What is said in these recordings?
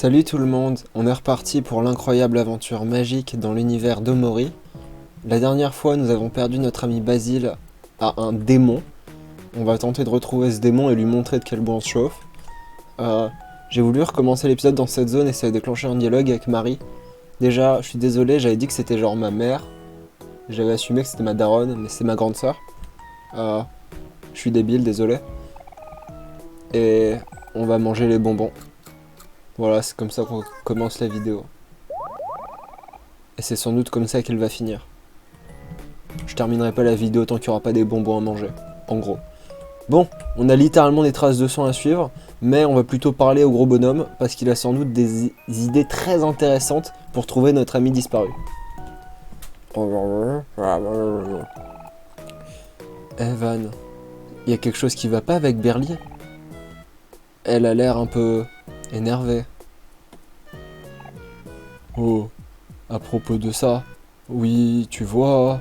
Salut tout le monde, on est reparti pour l'incroyable aventure magique dans l'univers d'Omori. La dernière fois, nous avons perdu notre ami Basile à un démon. On va tenter de retrouver ce démon et lui montrer de quel bois on se chauffe. J'ai voulu recommencer l'épisode dans cette zone et ça a déclenché un dialogue avec Marie. Déjà, je suis désolé, j'avais dit que c'était genre ma mère. J'avais assumé que c'était ma daronne, mais c'est ma grande sœur. Je suis débile, désolé. Et on va manger les bonbons. Voilà, c'est comme ça qu'on commence la vidéo. Et c'est sans doute comme ça qu'elle va finir. Je terminerai pas la vidéo tant qu'il n'y aura pas des bonbons à manger, en gros. Bon, on a littéralement des traces de sang à suivre, mais on va plutôt parler au gros bonhomme, parce qu'il a sans doute des idées très intéressantes pour trouver notre ami disparu. Evan, il y a quelque chose qui va pas avec Berlie? Elle a l'air un peu énervée. Oh, à propos de ça, oui, tu vois...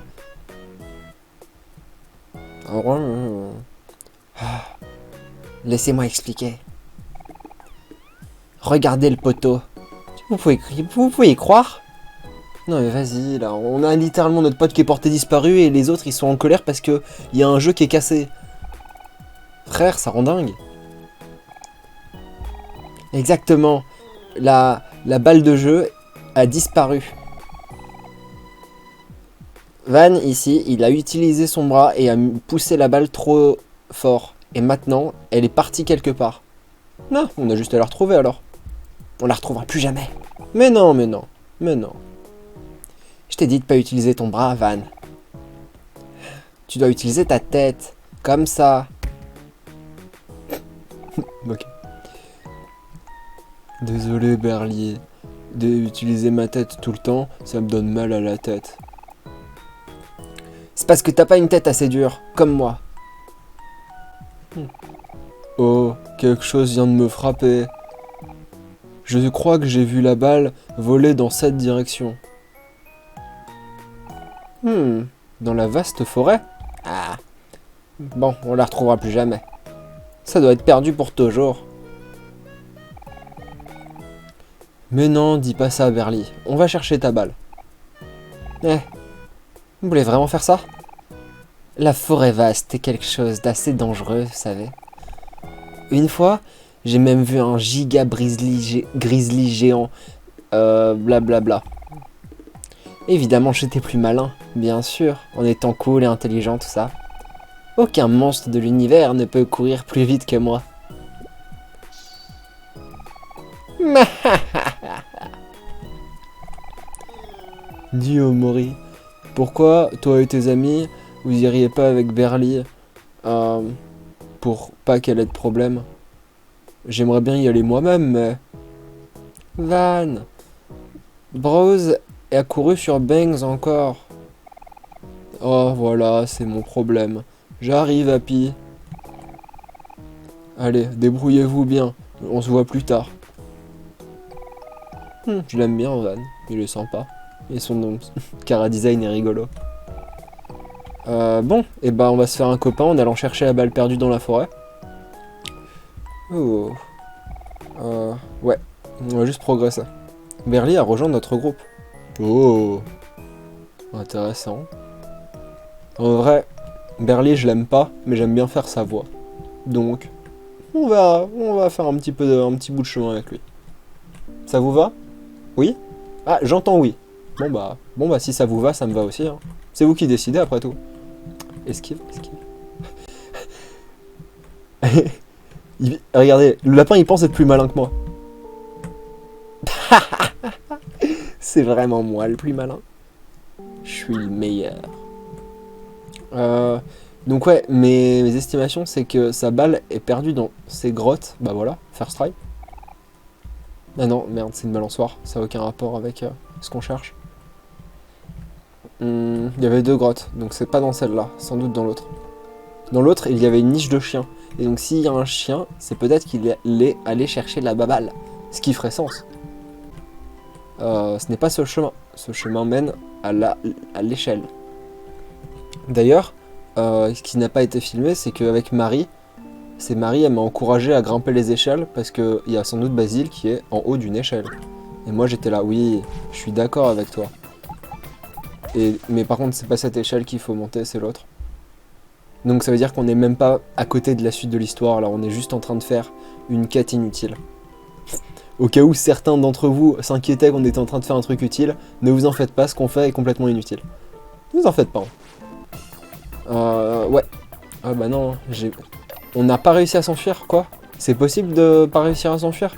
Laissez-moi expliquer. Regardez le poteau. Vous pouvez y croire? Non mais vas-y, là, on a littéralement notre pote qui est porté disparu et les autres ils sont en colère parce que il y a un jeu qui est cassé. Frère, ça rend dingue. Exactement. La balle de jeu a disparu. Van, ici, il a utilisé son bras et a poussé la balle trop fort. Et maintenant, elle est partie quelque part. Non, on a juste à la retrouver alors. On la retrouvera plus jamais. Mais non, mais non, mais non. Je t'ai dit de pas utiliser ton bras, Van. Tu dois utiliser ta tête. Comme ça. Ok. Désolé, Berlier. D'utiliser ma tête tout le temps, ça me donne mal à la tête. C'est parce que t'as pas une tête assez dure, comme moi. Oh, quelque chose vient de me frapper. Je crois que j'ai vu la balle voler dans cette direction. Dans la vaste forêt? Ah. Bon, on la retrouvera plus jamais. Ça doit être perdu pour toujours. Mais non, dis pas ça, Berlie. On va chercher ta balle. Vous voulez vraiment faire ça? La forêt vaste est quelque chose d'assez dangereux, vous savez. Une fois, j'ai même vu un giga grizzly géant. Blablabla. Évidemment, j'étais plus malin, bien sûr, en étant cool et intelligent, tout ça. Aucun monstre de l'univers ne peut courir plus vite que moi. Dis Omori, pourquoi toi et tes amis, vous iriez pas avec Berlie pour pas qu'elle ait de problème? J'aimerais bien y aller moi-même, mais... Van, Brose a couru sur Bangs encore. Oh, voilà, c'est mon problème. J'arrive, Happy. Allez, débrouillez-vous bien. On se voit plus tard. Je l'aime bien, Van. Il est sympa. Et son chara-design est rigolo. Bon, et bah on va se faire un copain en allant chercher la balle perdue dans la forêt. Oh. Ouais, on va juste progresser. Berlie a rejoint notre groupe. Oh. Intéressant. En vrai, Berlie je l'aime pas, mais j'aime bien faire sa voix. Donc, on va faire un petit bout de chemin avec lui. Ça vous va? Oui? Ah, j'entends oui. Bon bah si ça vous va, ça me va aussi. Hein. C'est vous qui décidez après tout. Esquive. Regardez, le lapin il pense être plus malin que moi. C'est vraiment moi le plus malin. Je suis le meilleur. Donc ouais, mes estimations c'est que sa balle est perdue dans ces grottes. Bah voilà, first try. Ah non, merde, c'est une balançoire. Ça n'a aucun rapport avec ce qu'on cherche. Il y avait deux grottes, donc c'est pas dans celle-là, sans doute dans l'autre. Dans l'autre, il y avait une niche de chien. Et donc s'il y a un chien, c'est peut-être qu'il est allé chercher la baballe. Ce qui ferait sens. Ce n'est pas ce chemin. Ce chemin mène à l'échelle. D'ailleurs, ce qui n'a pas été filmé, c'est qu'avec Marie, c'est Marie, elle m'a encouragé à grimper les échelles parce qu'il y a sans doute Basile qui est en haut d'une échelle. Et moi j'étais là, oui, je suis d'accord avec toi. Mais par contre, c'est pas cette échelle qu'il faut monter, c'est l'autre. Donc ça veut dire qu'on n'est même pas à côté de la suite de l'histoire, là, on est juste en train de faire une quête inutile. Au cas où certains d'entre vous s'inquiétaient qu'on était en train de faire un truc utile, ne vous en faites pas, ce qu'on fait est complètement inutile. Ne vous en faites pas. Ouais. Ah bah non, on n'a pas réussi à s'enfuir, quoi? C'est possible de pas réussir à s'enfuir?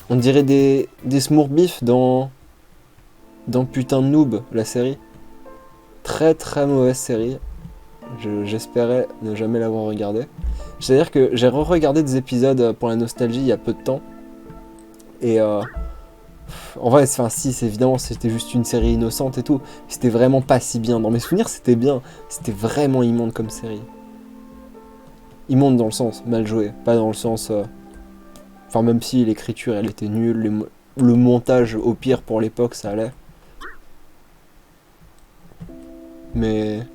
On dirait des Smurfs dans Putain de Noob, la série. Très très mauvaise série. J'espérais ne jamais l'avoir regardée. C'est-à-dire que j'ai re-regardé des épisodes pour la nostalgie il y a peu de temps. Et en vrai, enfin si, évidemment, c'était juste une série innocente et tout. C'était vraiment pas si bien. Dans mes souvenirs, c'était bien. C'était vraiment immonde comme série. Immonde dans le sens mal joué, pas dans le sens... Enfin, même si l'écriture, elle était nulle, le montage, au pire, pour l'époque, ça allait. Mais...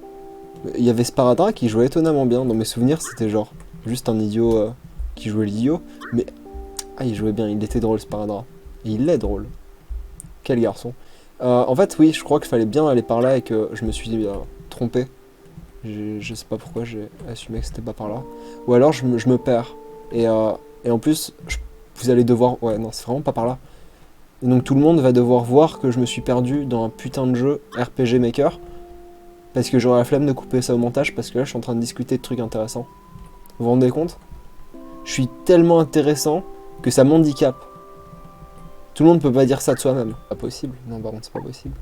il y avait Sparadrap qui jouait étonnamment bien. Dans mes souvenirs, c'était genre juste un idiot qui jouait l'idiot. Mais... ah, il jouait bien, il était drôle, Sparadrap. Et il est drôle. Quel garçon. En fait, oui, je crois qu'il fallait bien aller par là et que je me suis trompé. Je sais pas pourquoi j'ai assumé que c'était pas par là. Ou alors je me perds. Et en plus, vous allez devoir... ouais, non, c'est vraiment pas par là. Et donc tout le monde va devoir voir que je me suis perdu dans un putain de jeu RPG Maker. Parce que j'aurai la flemme de couper ça au montage, parce que là je suis en train de discuter de trucs intéressants. Vous vous rendez compte? Je suis tellement intéressant que ça m'handicape. Tout le monde peut pas dire ça de soi-même. Pas possible. Non, par contre, c'est pas possible.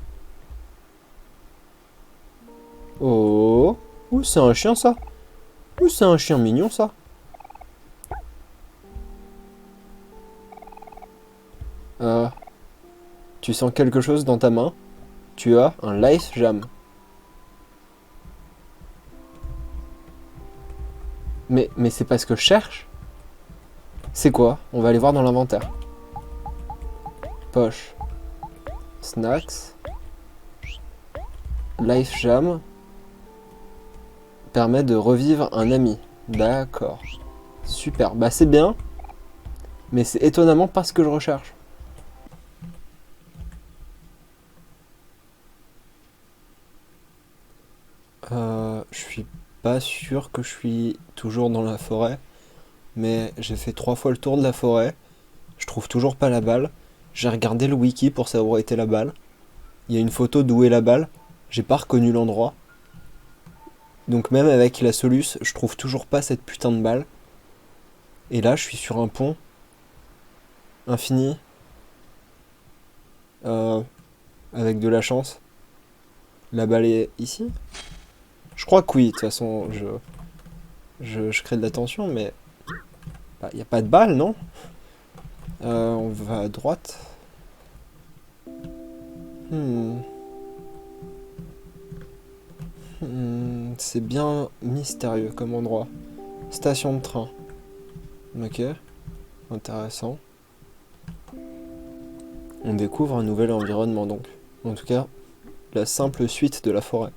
Oh. Ouh, c'est un chien, ça. Ouh, c'est un chien mignon, ça. Tu sens quelque chose dans ta main. Tu as un Life Jam. Mais c'est pas ce que je cherche. C'est quoi? On va aller voir dans l'inventaire. Poche. Snacks. Life Jam. Permet de revivre un ami. D'accord. Super. Bah c'est bien. Mais c'est étonnamment pas ce que je recherche. Je suis pas sûr que je suis toujours dans la forêt. Mais j'ai fait 3 fois le tour de la forêt. Je trouve toujours pas la balle. J'ai regardé le wiki pour savoir où était la balle. Il y a une photo d'où est la balle. J'ai pas reconnu l'endroit. Donc même avec la soluce, je trouve toujours pas cette putain de balle. Et là, je suis sur un pont infini. Avec de la chance. La balle est ici? Je crois que oui, de toute façon, je crée de la tension, mais... bah, y a pas de balle, non? On va à droite. C'est bien mystérieux comme endroit. Station de train. Ok. Intéressant. On découvre un nouvel environnement donc. En tout cas, la simple suite de la forêt.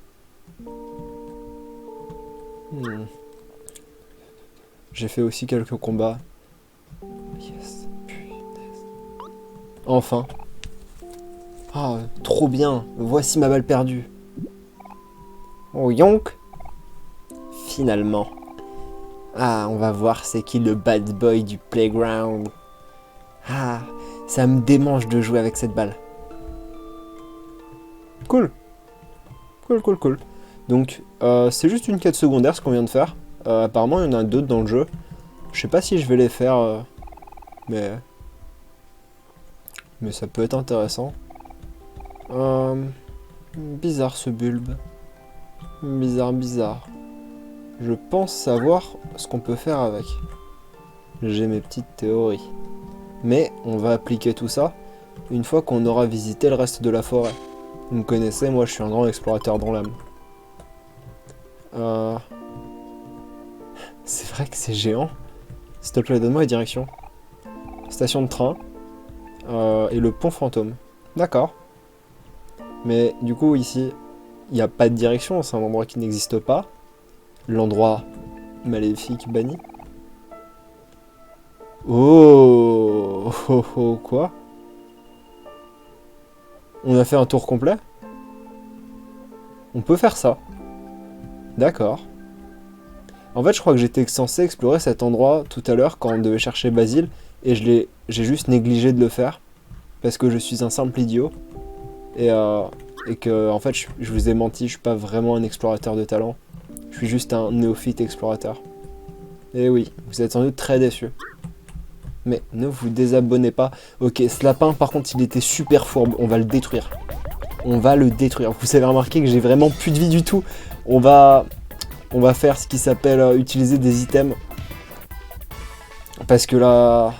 J'ai fait aussi quelques combats. Yes. Punaise. Enfin. Ah, trop bien. Voici ma balle perdue. Oh, yonk. Finalement. Ah, on va voir c'est qui le bad boy du playground. Ah, ça me démange de jouer avec cette balle. Cool. Cool. Donc, c'est juste une quête secondaire ce qu'on vient de faire. Apparemment, il y en a d'autres dans le jeu. Je sais pas si je vais les faire, mais ça peut être intéressant. Bizarre ce bulbe. Bizarre. Je pense savoir ce qu'on peut faire avec. J'ai mes petites théories. Mais on va appliquer tout ça une fois qu'on aura visité le reste de la forêt. Vous me connaissez, moi je suis un grand explorateur dans l'âme. C'est vrai que c'est géant. S'il te plaît, donne-moi les directions. Station de train. Et le pont fantôme. D'accord. Mais du coup, ici, il n'y a pas de direction. C'est un endroit qui n'existe pas. L'endroit maléfique banni. Oh, oh, oh, quoi? On a fait un tour complet? On peut faire ça. D'accord. En fait, je crois que j'étais censé explorer cet endroit tout à l'heure quand on devait chercher Basile, et j'ai juste négligé de le faire, parce que je suis un simple idiot, et que, en fait, je vous ai menti, je suis pas vraiment un explorateur de talent. Je suis juste un néophyte explorateur. Et oui, vous êtes sans doute très déçus. Mais ne vous désabonnez pas. Ok, ce lapin, par contre, il était super fourbe. On va le détruire. On va le détruire. Vous avez remarqué que j'ai vraiment plus de vie du tout. On va faire ce qui s'appelle utiliser des items. Parce que là...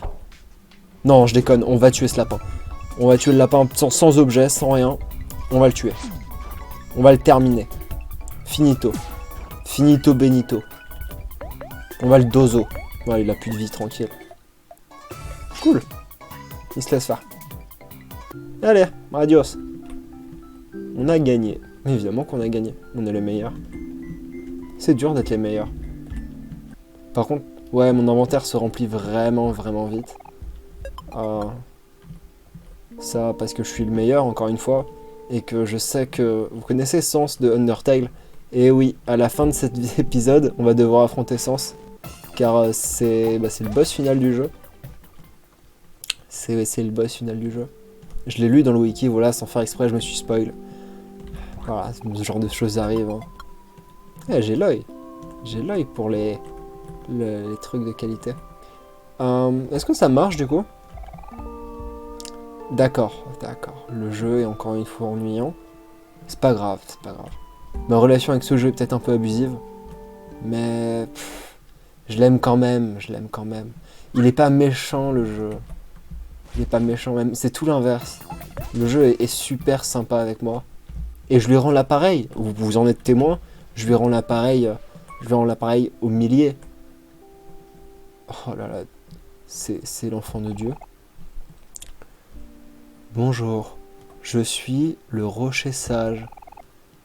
Non, je déconne. On va tuer ce lapin. On va tuer le lapin sans objet, sans rien. On va le tuer. On va le terminer. Finito. Finito Benito. On va le dozo. Ouais, il a plus de vie, tranquille. Cool. Il se laisse faire. Allez, adios. On a gagné. Évidemment qu'on a gagné. On est les meilleurs. C'est dur d'être les meilleurs. Par contre, ouais, mon inventaire se remplit vraiment, vraiment vite. Ça, parce que je suis le meilleur, encore une fois. Et que je sais que... Vous connaissez Sans de Undertale. Et oui, à la fin de cet épisode, on va devoir affronter Sans. Car c'est le boss final du jeu. C'est le boss final du jeu. Je l'ai lu dans le wiki, voilà, sans faire exprès, je me suis spoil. Voilà, ce genre de choses arrivent. Hein. Eh, j'ai l'œil. J'ai l'œil pour les trucs de qualité. Est-ce que ça marche du coup? D'accord, d'accord. Le jeu est encore une fois ennuyant. C'est pas grave, c'est pas grave. Ma relation avec ce jeu est peut-être un peu abusive. Mais... je l'aime quand même, je l'aime quand même. Il est pas méchant le jeu. Il est pas méchant même, c'est tout l'inverse. Le jeu est super sympa avec moi. Et je lui rends l'appareil, vous en êtes témoin, je lui rends l'appareil au millier. Oh là là, c'est l'enfant de Dieu. Bonjour, je suis le rocher sage.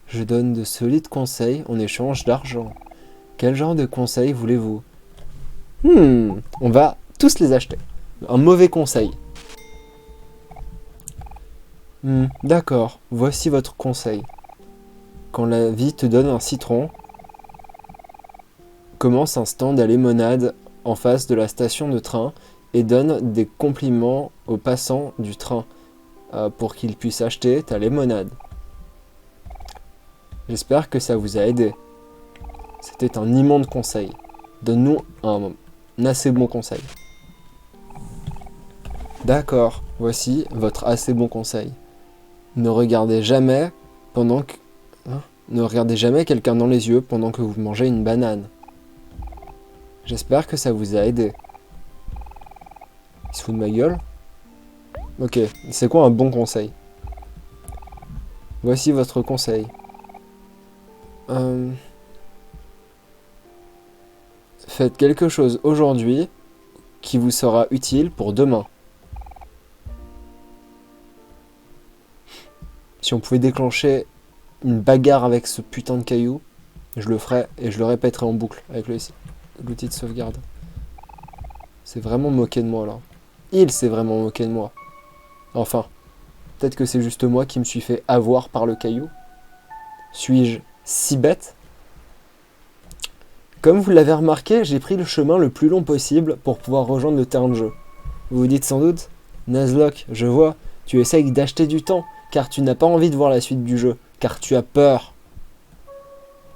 Je donne de solides conseils en échange d'argent. Quel genre de conseils voulez-vous? On va tous les acheter. Un mauvais conseil. D'accord, voici votre conseil. Quand la vie te donne un citron, commence un stand à limonade en face de la station de train et donne des compliments aux passants du train pour qu'ils puissent acheter ta limonade. J'espère que ça vous a aidé. C'était un immonde conseil. Donne-nous un assez bon conseil. D'accord, voici votre assez bon conseil. Ne regardez jamais ne regardez jamais quelqu'un dans les yeux pendant que vous mangez une banane. J'espère que ça vous a aidé. Il se fout de ma gueule? Ok, c'est quoi un bon conseil? Voici votre conseil. Faites quelque chose aujourd'hui qui vous sera utile pour demain. Si on pouvait déclencher une bagarre avec ce putain de caillou, je le ferais et je le répéterais en boucle avec l'outil de sauvegarde. C'est vraiment moqué de moi là. Il s'est vraiment moqué de moi. Enfin, peut-être que c'est juste moi qui me suis fait avoir par le caillou. Suis-je si bête? Comme vous l'avez remarqué, j'ai pris le chemin le plus long possible pour pouvoir rejoindre le terrain de jeu. Vous vous dites sans doute, Nuzlocke, je vois, tu essayes d'acheter du temps, car tu n'as pas envie de voir la suite du jeu, car tu as peur.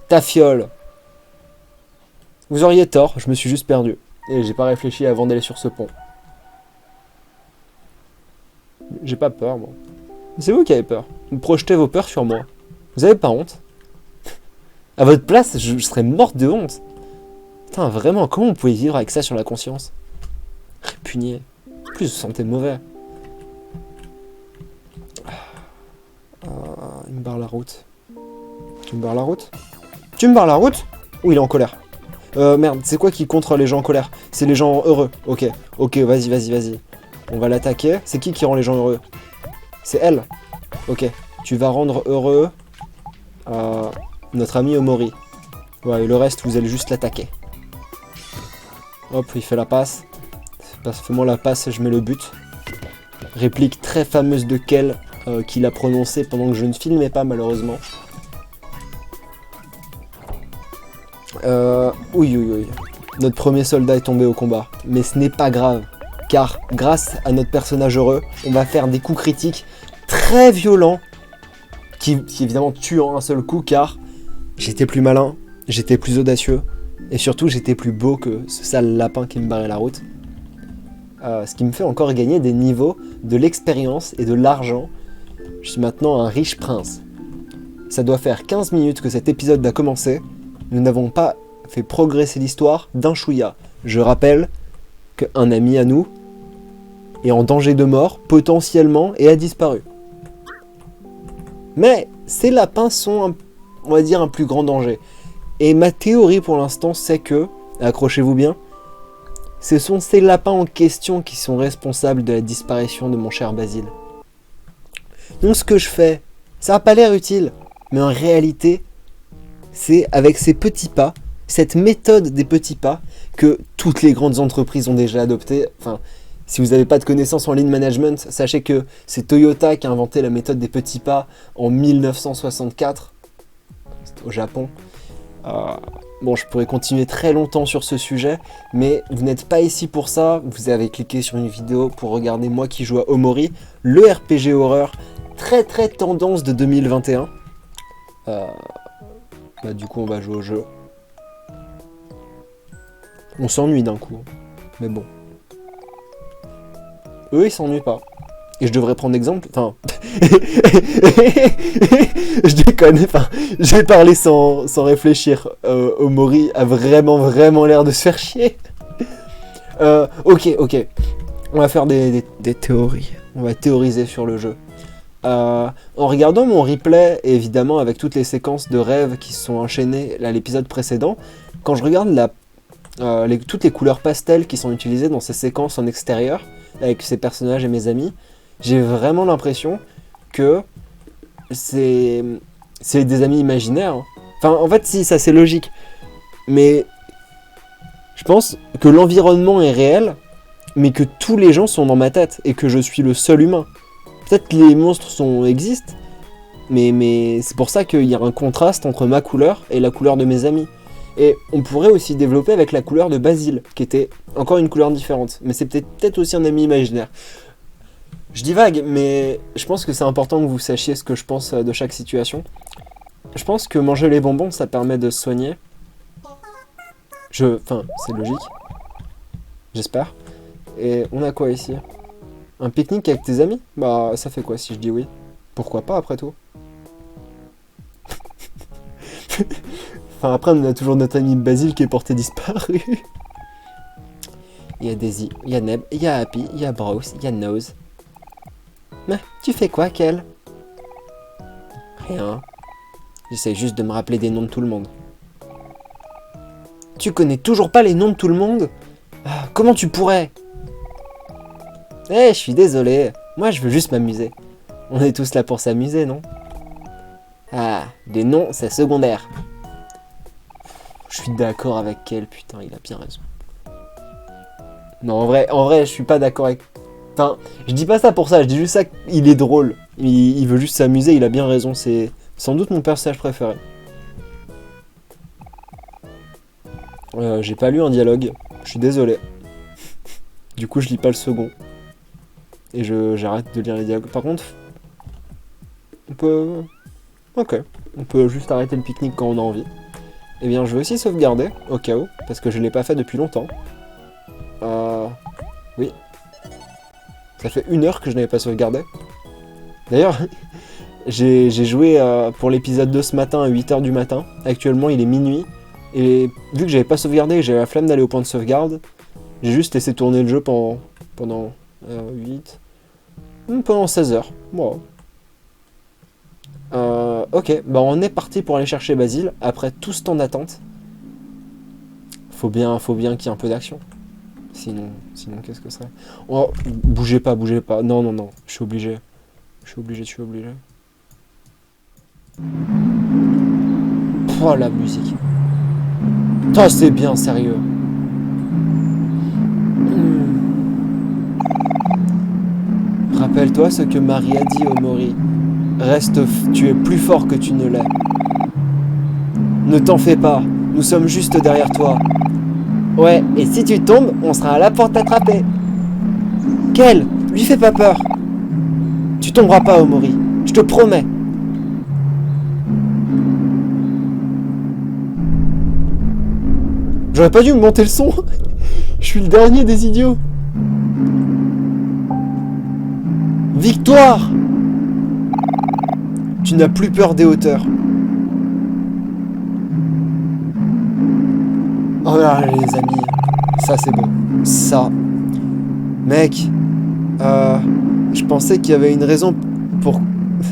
Ta fiole. Vous auriez tort, je me suis juste perdu. Et j'ai pas réfléchi avant d'aller sur ce pont. J'ai pas peur, moi. C'est vous qui avez peur. Vous projetez vos peurs sur moi. Vous avez pas honte? À votre place, je serais morte de honte. Putain, vraiment, comment vous pouvez vivre avec ça sur la conscience? Répugné. En plus, vous vous sentez mauvais. Il me barre la route. Tu me barres la route? Tu me barres la route? Ou il est en colère? Merde, c'est quoi qui contre les gens en colère? C'est les gens heureux. Ok, vas-y. On va l'attaquer. C'est qui rend les gens heureux? C'est elle. Ok, tu vas rendre heureux notre ami Omori. Ouais, et le reste, vous allez juste l'attaquer. Hop, il fait la passe. Fais-moi la passe et je mets le but. Réplique très fameuse de Kel qu'il a prononcée pendant que je ne filmais pas malheureusement. Oui. Notre premier soldat est tombé au combat. Mais ce n'est pas grave. Car grâce à notre personnage heureux, on va faire des coups critiques très violents. Qui évidemment tuent en un seul coup car j'étais plus malin, j'étais plus audacieux. Et surtout j'étais plus beau que ce sale lapin qui me barrait la route. Ce qui me fait encore gagner des niveaux, de l'expérience et de l'argent. Je suis maintenant un riche prince. Ça doit faire 15 minutes que cet épisode a commencé. Nous n'avons pas fait progresser l'histoire d'un chouïa. Je rappelle qu'un ami à nous est en danger de mort, potentiellement, et a disparu. Mais ces lapins sont, on va dire, un plus grand danger. Et ma théorie pour l'instant, c'est que, accrochez-vous bien, ce sont ces lapins en question qui sont responsables de la disparition de mon cher Basile. Donc ce que je fais, ça n'a pas l'air utile, mais en réalité, c'est avec ces petits pas, cette méthode des petits pas, que toutes les grandes entreprises ont déjà adopté. Enfin, si vous n'avez pas de connaissances en lean management, sachez que c'est Toyota qui a inventé la méthode des petits pas en 1964, au Japon. Bon, je pourrais continuer très longtemps sur ce sujet, mais vous n'êtes pas ici pour ça. Vous avez cliqué sur une vidéo pour regarder moi qui joue à Omori, le RPG horreur très tendance de 2021. Du coup, on va jouer au jeu. On s'ennuie d'un coup, mais bon. Eux, ils s'ennuient pas. Et je devrais prendre exemple, enfin... je déconne, enfin... J'ai parlé sans réfléchir. Omori a vraiment l'air de se faire chier. Ok. On va faire des théories. On va théoriser sur le jeu. En regardant mon replay, et évidemment avec toutes les séquences de rêves qui se sont enchaînées à l'épisode précédent, quand je regarde toutes les couleurs pastel qui sont utilisées dans ces séquences en extérieur, avec ces personnages et mes amis, j'ai vraiment l'impression que c'est des amis imaginaires. Hein. Enfin, en fait, si, ça c'est logique. Mais je pense que l'environnement est réel, mais que tous les gens sont dans ma tête, et que je suis le seul humain. Peut-être que les monstres existent, mais c'est pour ça qu'il y a un contraste entre ma couleur et la couleur de mes amis. Et on pourrait aussi développer avec la couleur de Basile, qui était encore une couleur différente. Mais c'est peut-être aussi un ami imaginaire. Je divague, mais je pense que c'est important que vous sachiez ce que je pense de chaque situation. Je pense que manger les bonbons, ça permet de se soigner. Enfin, c'est logique. J'espère. Et on a quoi ici ? Un pique-nique avec tes amis ? Bah, ça fait quoi si je dis oui ? Pourquoi pas, après tout ? Enfin, après, on a toujours notre ami Basile qui est porté disparu. Il y a Daisy, il y a Neb, il y a Happy, il y a Browse, il y a Nose. Mais tu fais quoi, Kel ? Rien. J'essaie juste de me rappeler des noms de tout le monde. Tu connais toujours pas les noms de tout le monde ? Comment tu pourrais ? Je suis désolé. Moi, je veux juste m'amuser. On est tous là pour s'amuser, non ? Les noms, c'est secondaire. Je suis d'accord avec Kel, putain, il a bien raison. Non, en vrai, je suis pas d'accord avec... Enfin, je dis pas ça pour ça, je dis juste ça qu'il est drôle. Il veut juste s'amuser, il a bien raison, c'est sans doute mon personnage préféré. J'ai pas lu un dialogue, je suis désolé. Du coup, je lis pas le second. Et j'arrête de lire les dialogues. Par contre, on peut... Ok, on peut juste arrêter le pique-nique quand on a envie. Eh bien, je vais aussi sauvegarder, au cas où, parce que je l'ai pas fait depuis longtemps. Oui. Ça fait 1 heure que je n'avais pas sauvegardé. D'ailleurs, j'ai joué pour l'épisode 2 ce matin à 8h du matin. Actuellement, il est minuit. Et vu que j'avais pas sauvegardé et que j'avais la flemme d'aller au point de sauvegarde, j'ai juste laissé tourner le jeu pendant 16 heures. Wow. Ok, bah on est parti pour aller chercher Basile après tout ce temps d'attente. Faut bien qu'il y ait un peu d'action. Sinon qu'est-ce que ce serait ? Oh, bougez pas. Non, je suis obligé. Oh, la musique. Oh, c'est bien, sérieux. Rappelle-toi ce que Marie a dit, Omori. Tu es plus fort que tu ne l'es. Ne t'en fais pas, nous sommes juste derrière toi. Ouais, et si tu tombes, on sera là pour t'attraper. Quel? Lui fais pas peur. Tu tomberas pas, Omori, je te promets. J'aurais pas dû me monter le son. Je suis le dernier des idiots. Victoire! Tu n'as plus peur des hauteurs. Oh là, les amis, ça c'est beau. Ça. Mec, je pensais qu'il y avait une raison pour...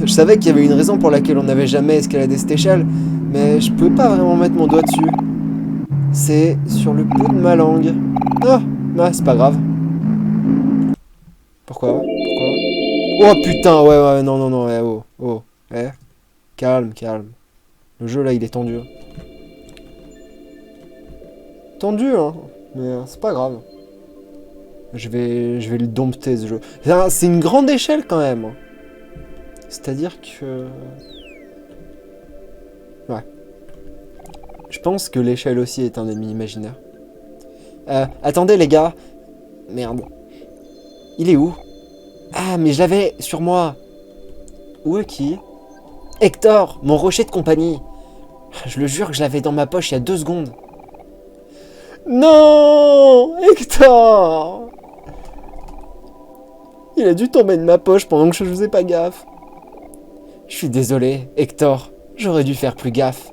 Je savais qu'il y avait une raison pour laquelle on n'avait jamais escaladé cette échelle, mais je peux pas vraiment mettre mon doigt dessus. C'est sur le bout de ma langue. Ah, c'est pas grave. Pourquoi? Oh putain, ouais, non, oh, calme. Le jeu là, il est tendu. Tendu, hein, mais c'est pas grave. Je vais le dompter ce jeu. C'est une grande échelle quand même. C'est-à-dire que... Ouais. Je pense que l'échelle aussi est un ennemi imaginaire. Attendez les gars. Merde. Il est où? Ah, mais je l'avais sur moi. Où est qui? Hector, mon rocher de compagnie. Je le jure que je l'avais dans ma poche il y a 2 secondes. Non, Hector! Il a dû tomber de ma poche pendant que je faisais pas gaffe. Je suis désolé, Hector. J'aurais dû faire plus gaffe.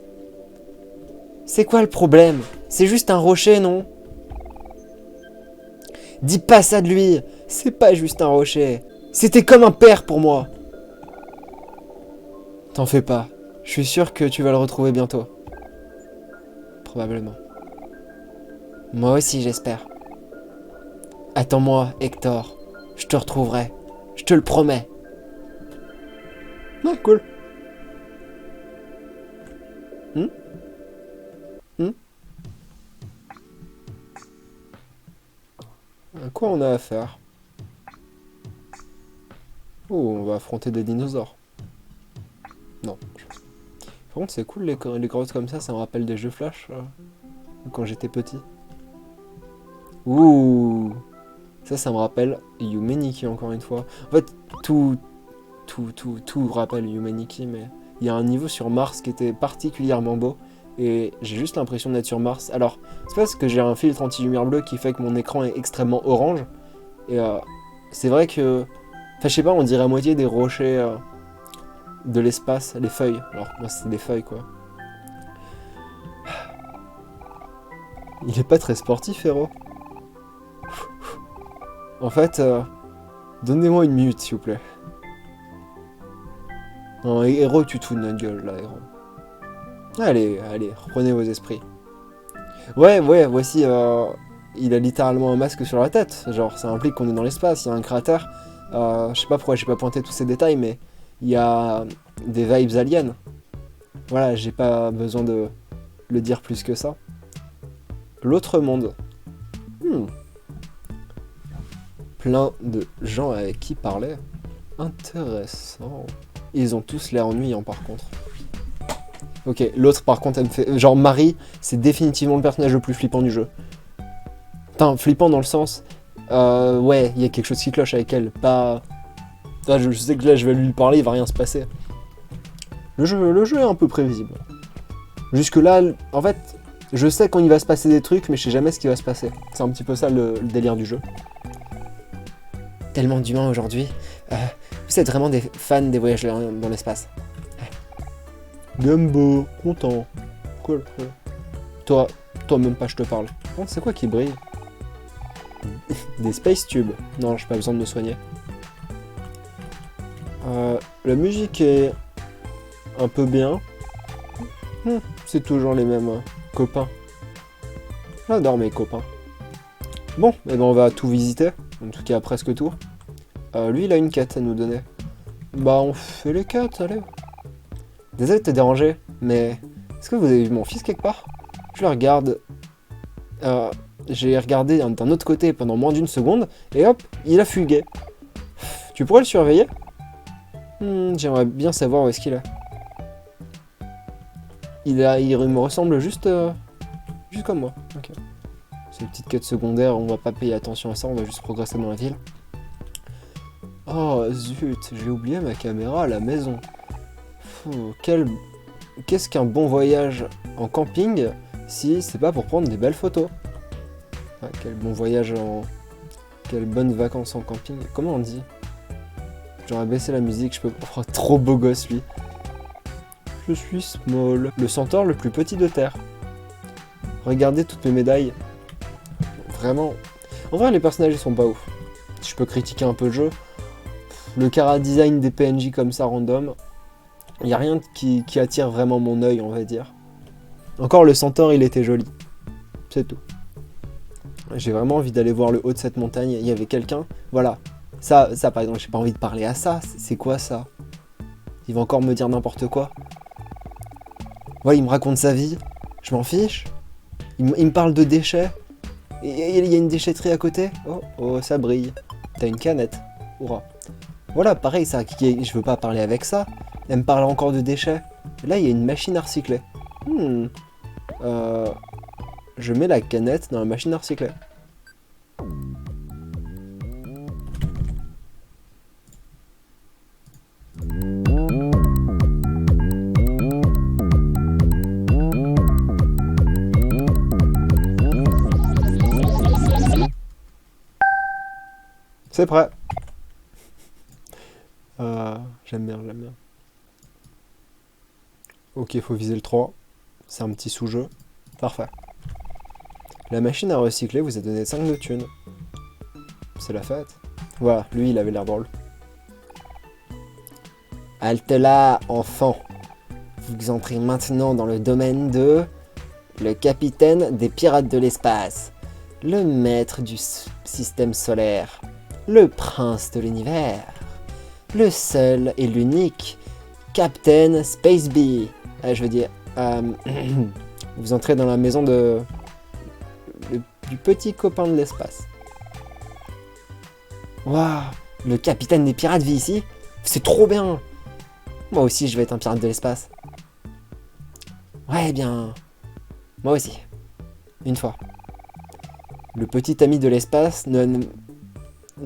C'est quoi le problème? C'est juste un rocher, non? Dis pas ça de lui. C'est pas juste un rocher. C'était comme un père pour moi. T'en fais pas. Je suis sûr que tu vas le retrouver bientôt. Probablement. Moi aussi, j'espère. Attends-moi, Hector. Je te retrouverai. Je te le promets. Ah, cool. À quoi on a affaire? Oh, on va affronter des dinosaures. Non. Par contre, c'est cool les grottes comme ça me rappelle des jeux Flash. Quand j'étais petit. Ouh. Ça me rappelle Humanity encore une fois. En fait, tout rappelle Humanity, mais il y a un niveau sur Mars qui était particulièrement beau. Et j'ai juste l'impression d'être sur Mars. Alors, c'est parce que j'ai un filtre anti-lumière bleue qui fait que mon écran est extrêmement orange. Et c'est vrai que... Enfin, je sais pas, on dirait à moitié des rochers de l'espace, les feuilles. Alors, moi, c'est des feuilles, quoi. Il est pas très sportif, héros. En fait, donnez-moi une minute, s'il vous plaît. Non, héros, tu te fous de notre gueule, là, héros. Allez, reprenez vos esprits. Ouais, voici, il a littéralement un masque sur la tête. Genre, ça implique qu'on est dans l'espace, il y a un cratère. Je sais pas pourquoi j'ai pas pointé tous ces détails, mais il y a des vibes aliens. Voilà, j'ai pas besoin de le dire plus que ça. L'autre monde. Plein de gens avec qui parler. Intéressant. Ils ont tous l'air ennuyants par contre. Ok, l'autre par contre elle me fait... Genre Marie, c'est définitivement le personnage le plus flippant du jeu. Putain, flippant dans le sens... ouais, il y a quelque chose qui cloche avec elle, pas... Là, je sais que là je vais lui parler, il va rien se passer. Le jeu est un peu prévisible. Jusque là, en fait, je sais quand il va se passer des trucs, mais je sais jamais ce qui va se passer. C'est un petit peu ça le délire du jeu. Tellement d'humains aujourd'hui. Vous êtes vraiment des fans des voyages dans l'espace. Gumbo, content. Cool. Toi même pas je te parle. Oh, c'est quoi qui brille? Des space tubes. Non, j'ai pas besoin de me soigner. La musique est un peu bien. C'est toujours les mêmes copains. J'adore mes copains. Bon, et ben on va tout visiter. En tout cas, presque tout. Lui, il a une quête à nous donner. Bah, on fait les quêtes, allez. Désolé de te déranger, mais est-ce que vous avez vu mon fils quelque part? Je le regarde. J'ai regardé d'un autre côté pendant moins d'1 seconde, et hop, il a fugué. Tu pourrais le surveiller? J'aimerais bien savoir où est-ce qu'il est. Il me ressemble juste comme moi. Ok. C'est une petite quête secondaire, on va pas payer attention à ça, on va juste progresser dans la ville. Oh zut, j'ai oublié ma caméra à la maison. Qu'est-ce qu'un bon voyage en camping si c'est pas pour prendre des belles photos? Ah, quel bon voyage en... Quelles bonnes vacances en camping. Comment on dit? J'aurais baissé la musique, je peux... Oh, trop beau gosse lui. Je suis Small, le centaure le plus petit de terre. Regardez toutes mes médailles. Vraiment. En vrai, les personnages ils sont pas ouf. Je peux critiquer un peu le jeu. Le chara design des PNJ comme ça random. Il n'y a rien qui attire vraiment mon œil, on va dire. Encore le centaure, il était joli. C'est tout. J'ai vraiment envie d'aller voir le haut de cette montagne. Il y avait quelqu'un. Voilà. Ça par exemple, j'ai pas envie de parler à ça. C'est quoi ça? Il va encore me dire n'importe quoi. Ouais, il me raconte sa vie. Je m'en fiche. Il me parle de déchets. Et il y a une déchetterie à côté. Oh, ça brille. T'as une canette. Hurrah. Voilà, pareil, ça. Je veux pas parler avec ça. Elle me parle encore de déchets. Et là, il y a une machine à recycler. Je mets la canette dans la machine à recycler. C'est prêt. J'aime bien. Ok, il faut viser le 3. C'est un petit sous-jeu. Parfait. La machine à recycler vous a donné 5 de thunes. C'est la fête. Voilà, lui il avait l'air drôle. Halte là, enfant. Vous entrez maintenant dans le domaine de... le capitaine des pirates de l'espace. Le maître du système solaire. Le prince de l'univers. Le seul et l'unique Captain Space Bee. Je veux dire... vous entrez dans la maison du petit copain de l'espace. Waouh, le capitaine des pirates vit ici? C'est trop bien! Moi aussi, je vais être un pirate de l'espace. Ouais, bien... Moi aussi. Une fois. Le petit ami de l'espace ne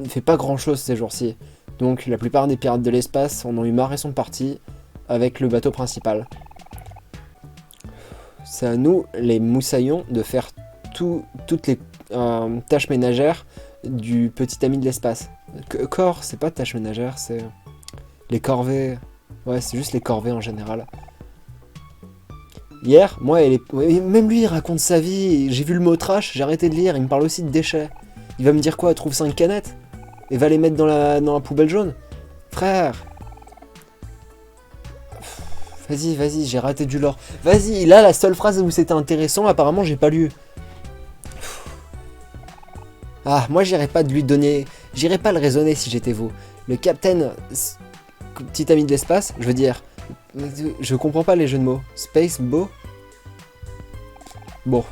fait pas grand-chose ces jours-ci. Donc, la plupart des pirates de l'espace en ont eu marre et sont partis avec le bateau principal. C'est à nous, les moussaillons, de faire toutes les tâches ménagères du petit ami de l'espace. Corps, c'est pas tâches ménagères, c'est les corvées. Ouais, c'est juste les corvées en général. Hier, moi, même lui, il raconte sa vie. J'ai vu le mot trash, j'ai arrêté de lire. Il me parle aussi de déchets. Il va me dire quoi? Trouve 5 canettes et va les mettre dans la poubelle jaune. Frère. Vas-y, j'ai raté du lore. Vas-y, là, la seule phrase où c'était intéressant, apparemment, j'ai pas lu. Ah, moi, j'irais pas le raisonner si j'étais vous. Le capitaine, petit ami de l'espace, je veux dire, je comprends pas les jeux de mots. Space, beau. Bon,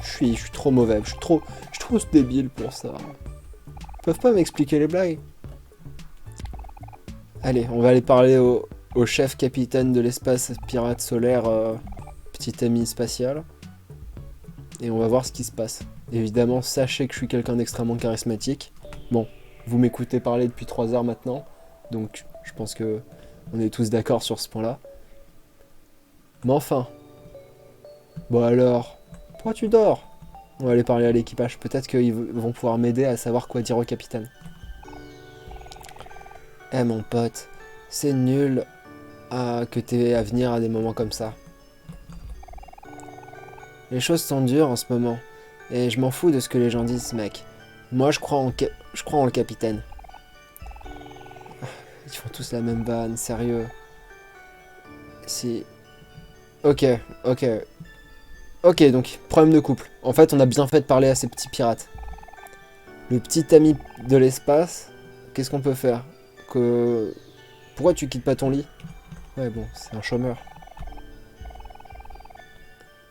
je suis trop mauvais, je suis trop débile pour ça. Ils peuvent pas m'expliquer les blagues. Allez, on va aller parler au chef capitaine de l'espace pirate solaire, petit ami spatial. Et on va voir ce qui se passe. Évidemment, sachez que je suis quelqu'un d'extrêmement charismatique. Bon, vous m'écoutez parler depuis 3 heures maintenant, donc je pense que on est tous d'accord sur ce point-là. Mais enfin... Bon alors, pourquoi tu dors? On va aller parler à l'équipage, peut-être qu'ils vont pouvoir m'aider à savoir quoi dire au capitaine. Eh mon pote, c'est nul que t'aies à venir à des moments comme ça. Les choses sont dures en ce moment, et je m'en fous de ce que les gens disent, mec. Moi, je crois en le capitaine. Ils font tous la même vanne, sérieux. Si... Ok, donc, problème de couple. En fait, on a bien fait de parler à ces petits pirates. Le petit ami de l'espace, qu'est-ce qu'on peut faire? Pourquoi tu quittes pas ton lit? Ouais, bon, c'est un chômeur.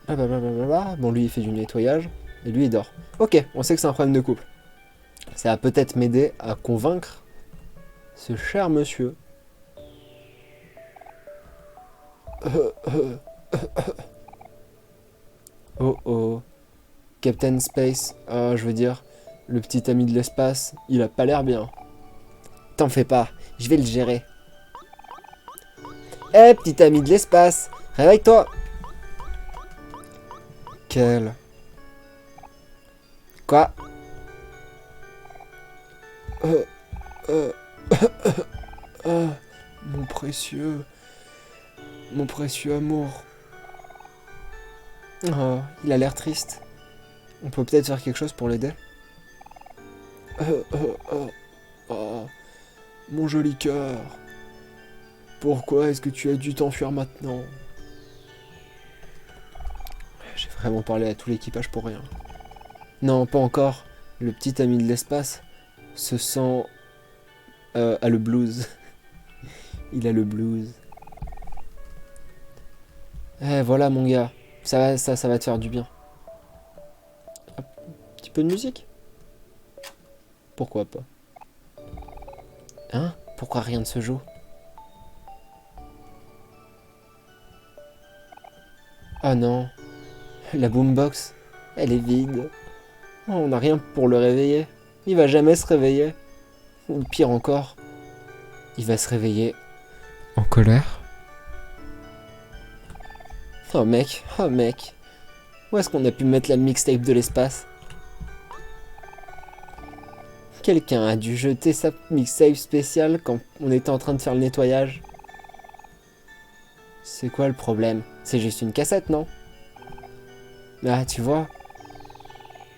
Blablabla. Bon, lui, il fait du nettoyage, et lui, il dort. Ok, on sait que c'est un problème de couple. Ça va peut-être m'aider à convaincre Ce cher monsieur. Oh oh. Captain Space, je veux dire, le petit ami de l'espace, il a pas l'air bien. T'en fais pas, je vais le gérer. Eh, petit ami de l'espace, réveille-toi. Quel... Quoi? Mon précieux... Mon précieux amour. Oh, il a l'air triste. On peut peut-être faire quelque chose pour l'aider. Oh, mon joli cœur. Pourquoi est-ce que tu as dû t'enfuir maintenant? J'ai vraiment parlé à tout l'équipage pour rien. Non, pas encore. Le petit ami de l'espace se sent... a le blues. Il a le blues. Eh, voilà mon gars. Ça va te faire du bien. Un petit peu de musique? Pourquoi pas? Hein? Pourquoi rien ne se joue? Ah non. La boombox, elle est vide. Oh, on n'a rien pour le réveiller. Il va jamais se réveiller. Ou pire encore, il va se réveiller en colère. Oh mec. Où est-ce qu'on a pu mettre la mixtape de l'espace? Quelqu'un a dû jeter sa mixtape spéciale quand on était en train de faire le nettoyage. C'est quoi le problème? C'est juste une cassette, non? Ah, tu vois,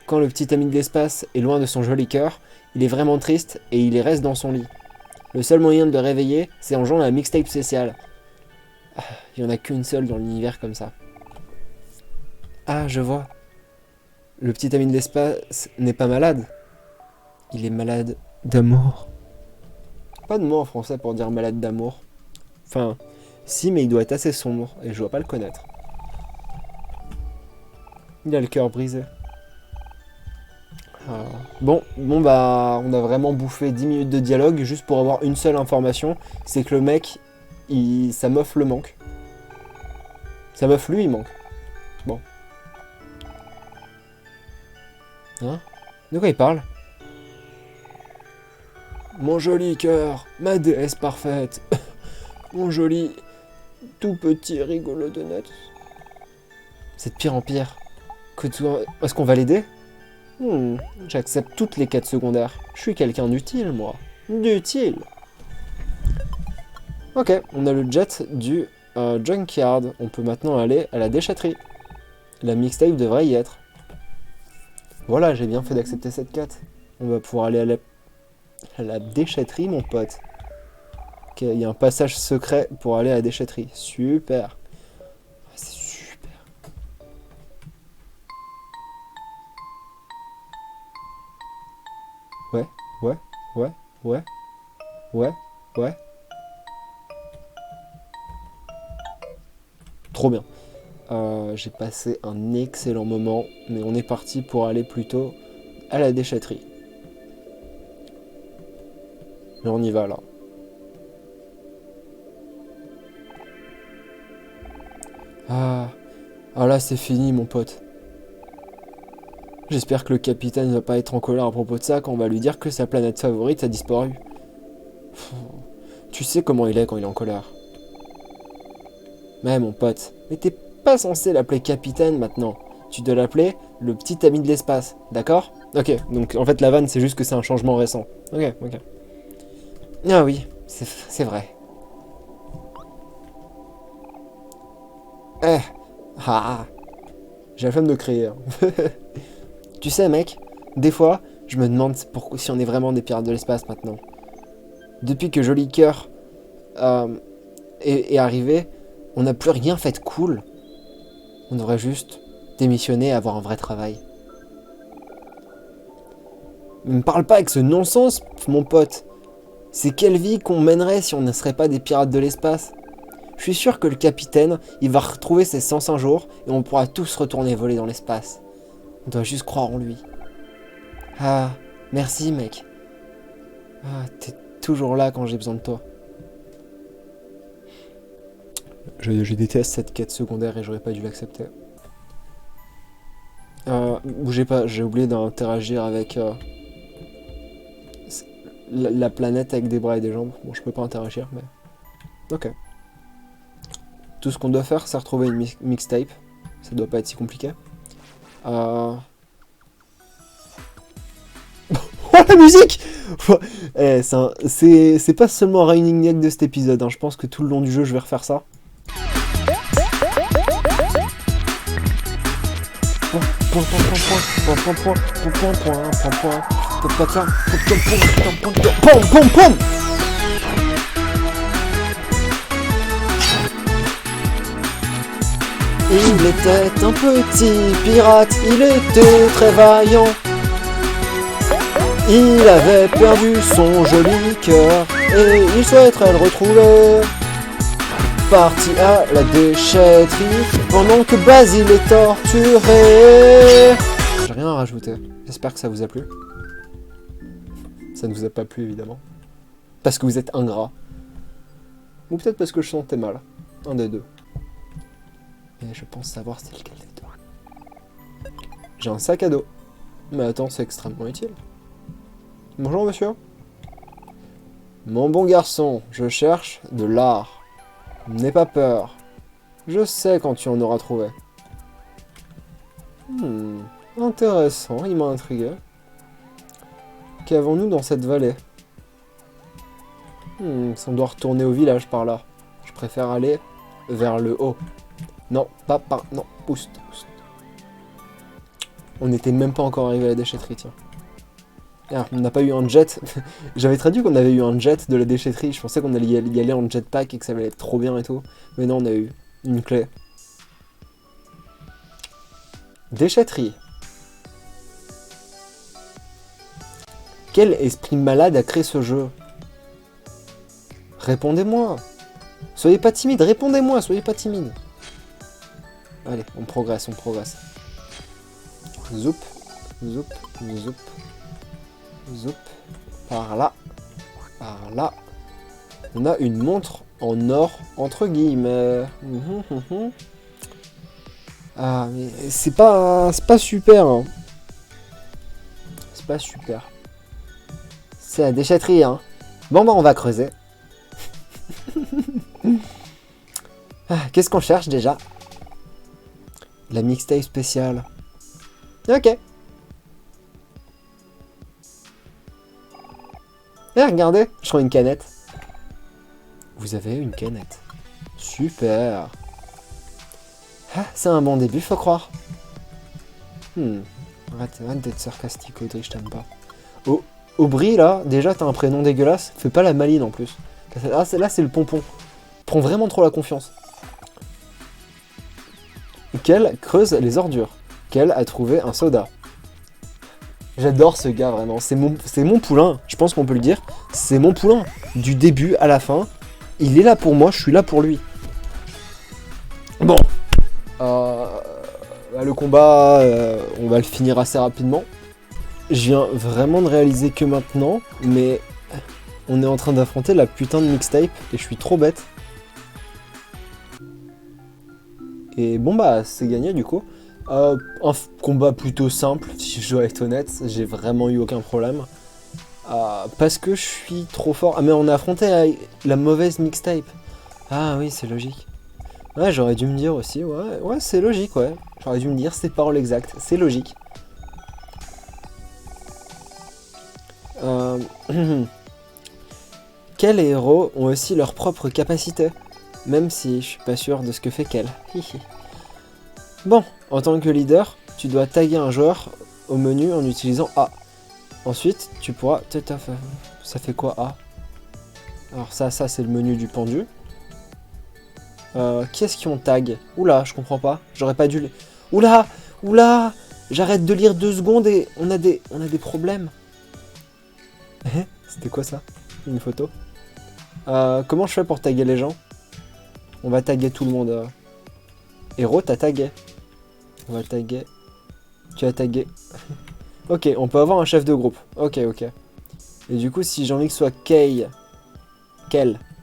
quand le petit ami de l'espace est loin de son joli cœur, il est vraiment triste et il reste dans son lit. Le seul moyen de le réveiller, c'est en jouant à la mixtape spéciale. Il n'y en a qu'une seule dans l'univers comme ça. Ah, je vois. Le petit ami de l'espace n'est pas malade. Il est malade d'amour. Pas de mot en français pour dire malade d'amour. Enfin, si, mais il doit être assez sombre et je dois pas le connaître. Il a le cœur brisé. Bon bah, on a vraiment bouffé 10 minutes de dialogue juste pour avoir une seule information, c'est que le mec, sa meuf le manque. Sa meuf, lui, il manque. Bon. Hein? De quoi il parle? Mon joli cœur, ma déesse parfaite, mon joli, tout petit rigolo de nuts. C'est de pire en pire. Est-ce qu'on va l'aider? J'accepte toutes les quêtes secondaires. Je suis quelqu'un d'utile, moi. D'utile. Ok, on a le jet du junkyard. On peut maintenant aller à la déchetterie. La mixtape devrait y être. Voilà, j'ai bien fait d'accepter cette quête. On va pouvoir aller à la déchetterie, mon pote. Ok, il y a un passage secret pour aller à la déchetterie. Super. C'est super. Ouais. Trop bien. J'ai passé un excellent moment, mais on est parti pour aller plutôt à la déchetterie. Et on y va là. Ah là c'est fini mon pote. J'espère que le capitaine ne va pas être en colère à propos de ça quand on va lui dire que sa planète favorite a disparu. Tu sais comment il est quand il est en colère. Mais mon pote, mais t'es pas censé l'appeler capitaine maintenant. Tu dois l'appeler le petit ami de l'espace, d'accord? Ok, donc en fait la vanne c'est juste que c'est un changement récent. Ok. Ah oui, c'est vrai. J'ai la flemme de créer. Tu sais mec, des fois, je me demande si on est vraiment des pirates de l'espace maintenant. Depuis que Joli Cœur est arrivé, on n'a plus rien fait de cool. On devrait juste démissionner et avoir un vrai travail. Ne me parle pas avec ce non-sens, mon pote. C'est quelle vie qu'on mènerait si on ne serait pas des pirates de l'espace? Je suis sûr que le capitaine, il va retrouver ses sens un jour et on pourra tous retourner voler dans l'espace. On doit juste croire en lui. Ah, merci mec. Ah, toujours là quand j'ai besoin de toi. Je déteste cette quête secondaire et j'aurais pas dû l'accepter. Bougez pas, j'ai oublié d'interagir avec la planète avec des bras et des jambes. Bon, je peux pas interagir, mais... Ok. Tout ce qu'on doit faire, c'est retrouver une mixtape. Ça doit pas être si compliqué. Oh, la musique! Eh, c'est pas seulement un running gag de cet épisode, hein. Je pense que tout le long du jeu, je vais refaire ça. Il était un petit pirate, il était très vaillant. Il avait perdu son joli cœur et il souhaiterait le retrouver. Parti à la déchetterie pendant que Basile est torturé. J'ai rien à rajouter. J'espère que ça vous a plu. Ça ne vous a pas plu évidemment. Parce que vous êtes ingrat. Ou peut-être parce que je sentais mal. Un des deux. Mais je pense savoir c'est lequel des deux. J'ai un sac à dos. Mais attends, c'est extrêmement utile. Bonjour monsieur. Mon bon garçon, je cherche de l'art. N'aie pas peur. Je sais quand tu en auras trouvé. Intéressant, il m'a intrigué. Qu'avons-nous dans cette vallée? On doit retourner au village par là. Je préfère aller vers le haut. Non, pas par... Non, oust. On n'était même pas encore arrivé à la déchetterie, tiens. Ah, on n'a pas eu un jet. J'avais traduit qu'on avait eu un jet de la déchetterie. Je pensais qu'on allait y aller en jetpack et que ça allait être trop bien et tout. Mais non, on a eu une clé. Déchetterie. Quel esprit malade a créé ce jeu? Répondez-moi. Soyez pas timide, répondez-moi, soyez pas timide. Allez, on progresse. Zoup, zoup, zoup. Zoup, par là. On a une montre en or, entre guillemets. Ah, mais c'est pas super. Hein. C'est pas super. C'est la déchetterie, hein. Bon, bah, on va creuser. Qu'est-ce qu'on cherche, déjà? La mixtape spéciale. Ok. Eh, regardez, je trouve une canette. Vous avez une canette. Super. Ah, c'est un bon début, faut croire. Arrête d'être sarcastique, Audrey, je t'aime pas. Aubry, là, déjà, t'as un prénom dégueulasse. Fais pas la maline, en plus. Ah, là, c'est le pompon. Prends vraiment trop la confiance. Quel creuse les ordures. Quel a trouvé un soda. J'adore ce gars, vraiment. C'est mon poulain. Je pense qu'on peut le dire. C'est mon poulain. Du début à la fin. Il est là pour moi, je suis là pour lui. Bon. Le combat, on va le finir assez rapidement. Je viens vraiment de réaliser que maintenant, mais on est en train d'affronter la putain de mixtape et je suis trop bête. Et bon bah, c'est gagné du coup. Un combat plutôt simple, si je dois être honnête, j'ai vraiment eu aucun problème. Parce que je suis trop fort. Ah mais on a affronté la mauvaise mixtape. Ah oui, c'est logique. Ouais, j'aurais dû me dire aussi, ouais, c'est logique, ouais. J'aurais dû me dire ces paroles exactes, c'est logique. Quels héros ont aussi leurs propres capacités, même si je suis pas sûr de ce que fait Kel. Bon, en tant que leader, tu dois taguer un joueur au menu en utilisant A. Ensuite, tu pourras... Ça fait quoi A? Alors ça c'est le menu du pendu. Qui est-ce qui ont tag? Oula, je comprends pas. J'aurais pas dû... Oula! J'arrête de lire 2 secondes et on a des problèmes. C'était quoi ça? Une photo? Comment je fais pour taguer les gens? On va taguer tout le monde. Héros, t'as tagué. On va taguer. Tu as tagué. Ok, on peut avoir un chef de groupe. Ok. Et du coup, si j'ai envie que ce soit Kel,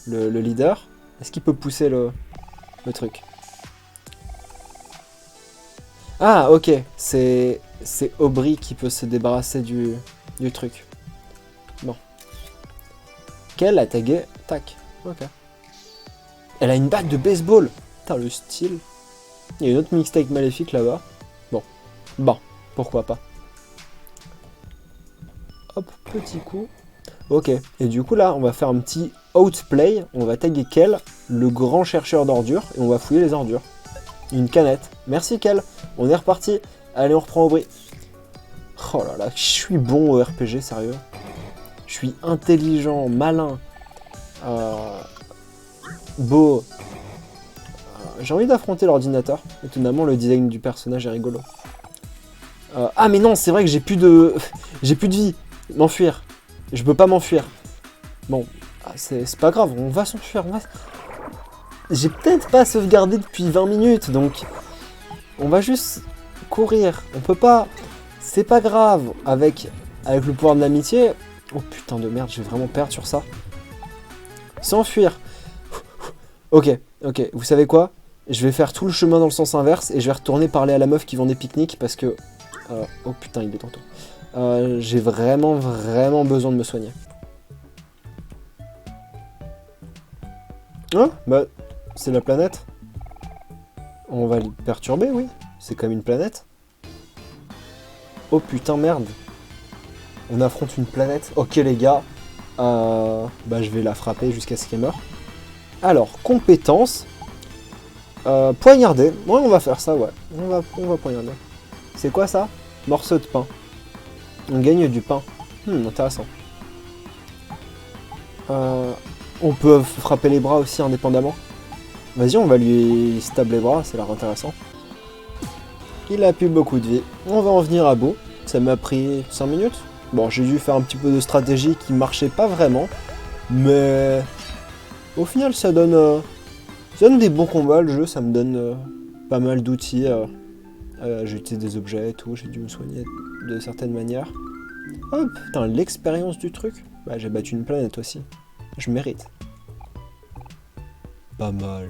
le leader, est-ce qu'il peut pousser le truc? Ah, ok. C'est Aubry qui peut se débarrasser du truc. Bon. Kel a tagué. Tac. Ok. Elle a une batte de baseball. Putain, le style. Il y a une autre mixtape maléfique là-bas. Bon. Pourquoi pas. Hop, petit coup. Ok. Et du coup, là, on va faire un petit outplay. On va taguer Kel, le grand chercheur d'ordures. Et on va fouiller les ordures. Une canette. Merci, Kel. On est reparti. Allez, on reprend Aubry. Oh là là, je suis bon au RPG, sérieux. Je suis intelligent, malin, beau. J'ai envie d'affronter l'ordinateur. Étonnamment, le design du personnage est rigolo. Ah mais non, c'est vrai que j'ai plus de... j'ai plus de vie. M'enfuir. Je peux pas m'enfuir. Bon, c'est pas grave, on va s'enfuir. J'ai peut-être pas sauvegardé depuis 20 minutes, donc... On va juste courir. On peut pas... C'est pas grave. Avec le pouvoir de l'amitié... Oh putain de merde, je vais vraiment perdre sur ça. S'enfuir. Ok, vous savez quoi? Je vais faire tout le chemin dans le sens inverse et je vais retourner parler à la meuf qui vend des pique-niques parce que... oh putain, il est tantôt. J'ai vraiment besoin de me soigner. Ah, bah, c'est la planète. On va le perturber, oui. C'est comme une planète. Oh putain, merde. On affronte une planète. Ok, les gars. Bah, je vais la frapper jusqu'à ce qu'elle meure. Alors, compétences. Poignarder. Ouais, on va faire ça, ouais. On va poignarder. C'est quoi ça? Morceau de pain. On gagne du pain. Intéressant. On peut frapper les bras aussi indépendamment. Vas-y, on va lui stab les bras, ça a l'air intéressant. Il a plus beaucoup de vie. On va en venir à bout. Ça m'a pris 5 minutes. Bon, j'ai dû faire un petit peu de stratégie qui marchait pas vraiment. Mais au final, ça donne des bons combats, le jeu. Ça me donne pas mal d'outils. J'ai utilisé des objets et tout. J'ai dû me soigner de certaines manières. Oh putain, l'expérience du truc. Bah, j'ai battu une planète aussi. Je mérite. Pas mal.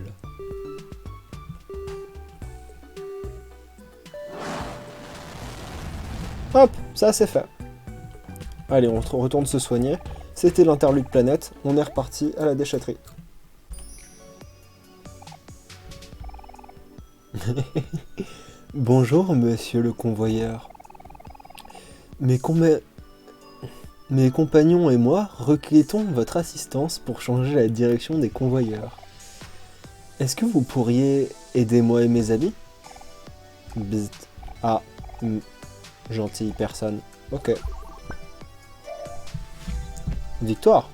Hop, ça c'est fait. Allez, on retourne se soigner. C'était l'interlude planète. On est reparti à la déchetterie. Bonjour, monsieur le convoyeur. Mes compagnons et moi requêtons votre assistance pour changer la direction des convoyeurs. Est-ce que vous pourriez aider moi et mes amis? Bzzt. Ah, gentille personne. Ok. Victoire.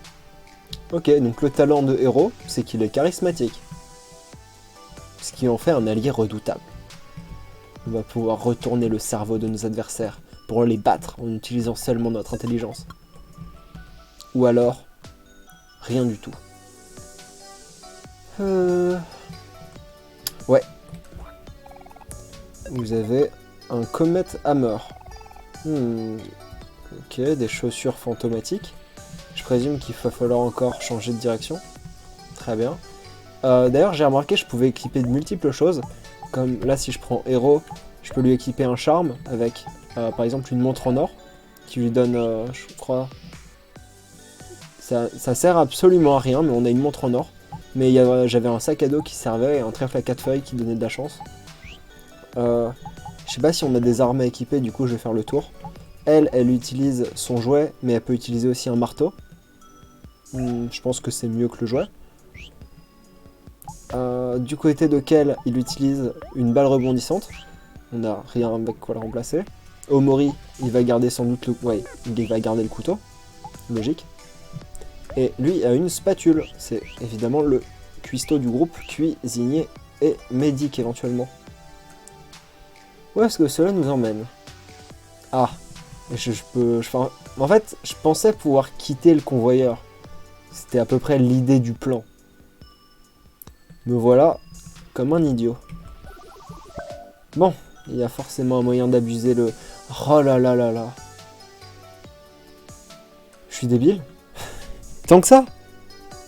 Ok, donc le talent de héros, c'est qu'il est charismatique. Ce qui en fait un allié redoutable. On va pouvoir retourner le cerveau de nos adversaires pour les battre en utilisant seulement notre intelligence. Ou alors, rien du tout. Ouais. Vous avez un Comet Hammer. Ok, des chaussures fantomatiques. Je présume qu'il va falloir encore changer de direction. Très bien. D'ailleurs, j'ai remarqué que je pouvais équiper de multiples choses. Comme là, si je prends héros, je peux lui équiper un charme avec, par exemple, une montre en or qui lui donne, je crois... Ça sert absolument à rien, mais on a une montre en or. Mais j'avais un sac à dos qui servait et un trèfle à 4 feuilles qui donnait de la chance. Je sais pas si on a des armes à équiper, du coup je vais faire le tour. Elle utilise son jouet, mais elle peut utiliser aussi un marteau. Je pense que c'est mieux que le jouet. Du côté de Kel, il utilise une balle rebondissante. On n'a rien avec quoi le remplacer. Omori, il va garder sans doute il va garder le couteau. Logique. Et lui a une spatule. C'est évidemment le cuistot du groupe, cuisinier et médic éventuellement. Où est-ce que cela nous emmène? Ah, en fait, je pensais pouvoir quitter le convoyeur. C'était à peu près l'idée du plan. Me voilà comme un idiot. Bon, il y a forcément un moyen d'abuser le... Oh là là là là. Je Je suis débile? Tant que ça?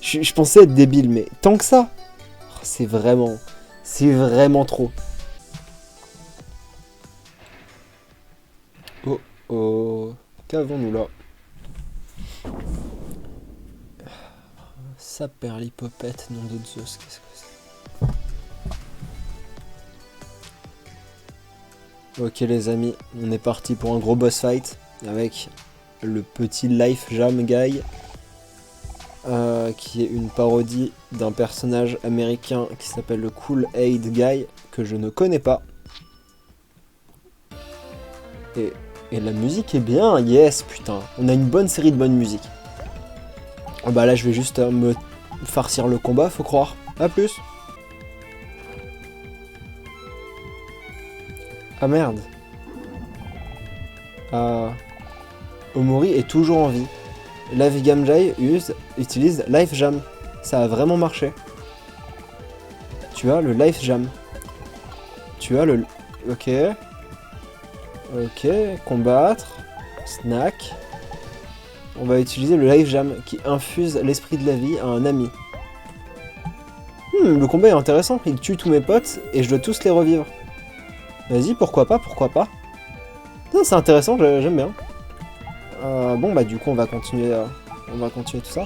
Je pensais être débile, mais tant que ça? Oh, c'est vraiment trop. Oh oh, qu'avons-nous là? Saperlipopette, nom de Zeus, qu'est-ce que c'est? Ok les amis, on est parti pour un gros boss fight avec le petit Life Jam Guy, qui est une parodie d'un personnage américain qui s'appelle le Cool Aid Guy, que je ne connais pas. Et la musique est bien, yes, putain, on a une bonne série de bonnes musiques. Oh bah là je vais juste me farcir le combat, faut croire. A plus. Ah merde. Omori est toujours en vie. Life Jam Guy utilise Life Jam. Ça a vraiment marché. Tu as le Life Jam. Tu as le... Ok. Ok, combattre. Snack. On va utiliser le Life Jam qui infuse l'esprit de la vie à un ami. Le combat est intéressant. Il tue tous mes potes et je dois tous les revivre. Vas-y, pourquoi pas, pourquoi pas. Non, c'est intéressant, j'aime bien. Bon bah du coup on va continuer tout ça.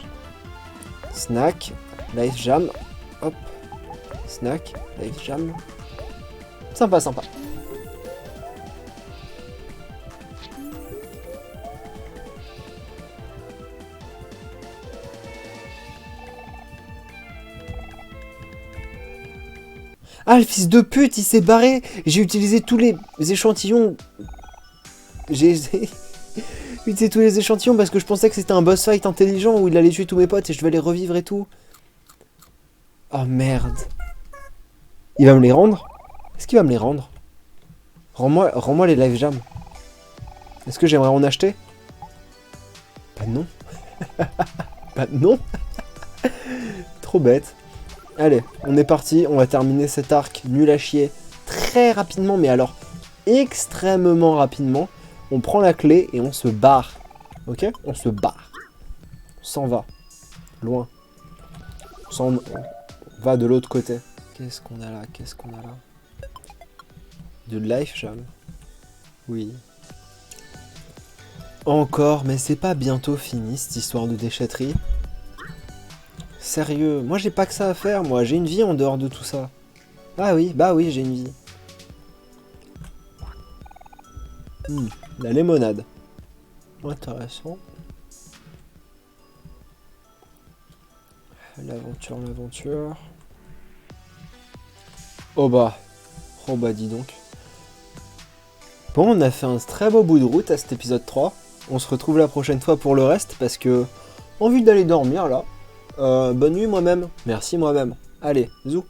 Snack, Life Jam, hop, snack, Life Jam. Sympa, sympa. Ah le fils de pute, il s'est barré. J'ai utilisé tous les échantillons. J'ai utilisé tous les échantillons parce que je pensais que c'était un boss fight intelligent où il allait tuer tous mes potes et je vais les revivre et tout. Oh merde. Il va me les rendre? Est-ce qu'il va me les rendre? Rends-moi les live jam. Est-ce que j'aimerais en acheter? Bah non. Bah non. Trop bête. Allez, on est parti, on va terminer cet arc nul à chier très rapidement, mais alors extrêmement rapidement. On prend la clé et on se barre. Ok? On se barre. On s'en va. Loin. On va de l'autre côté. Qu'est-ce qu'on a là? Qu'est-ce qu'on a là? De Life Jam. Oui. Encore, mais c'est pas bientôt fini cette histoire de déchetterie. Sérieux, moi j'ai pas que ça à faire, moi j'ai une vie en dehors de tout ça. Ah oui, bah oui, j'ai une vie. La limonade. Intéressant. L'aventure, l'aventure. Oh bah dis donc. Bon, on a fait un très beau bout de route à cet épisode 3. On se retrouve la prochaine fois pour le reste parce que envie d'aller dormir là. Bonne nuit moi-même. Merci moi-même. Allez, zou.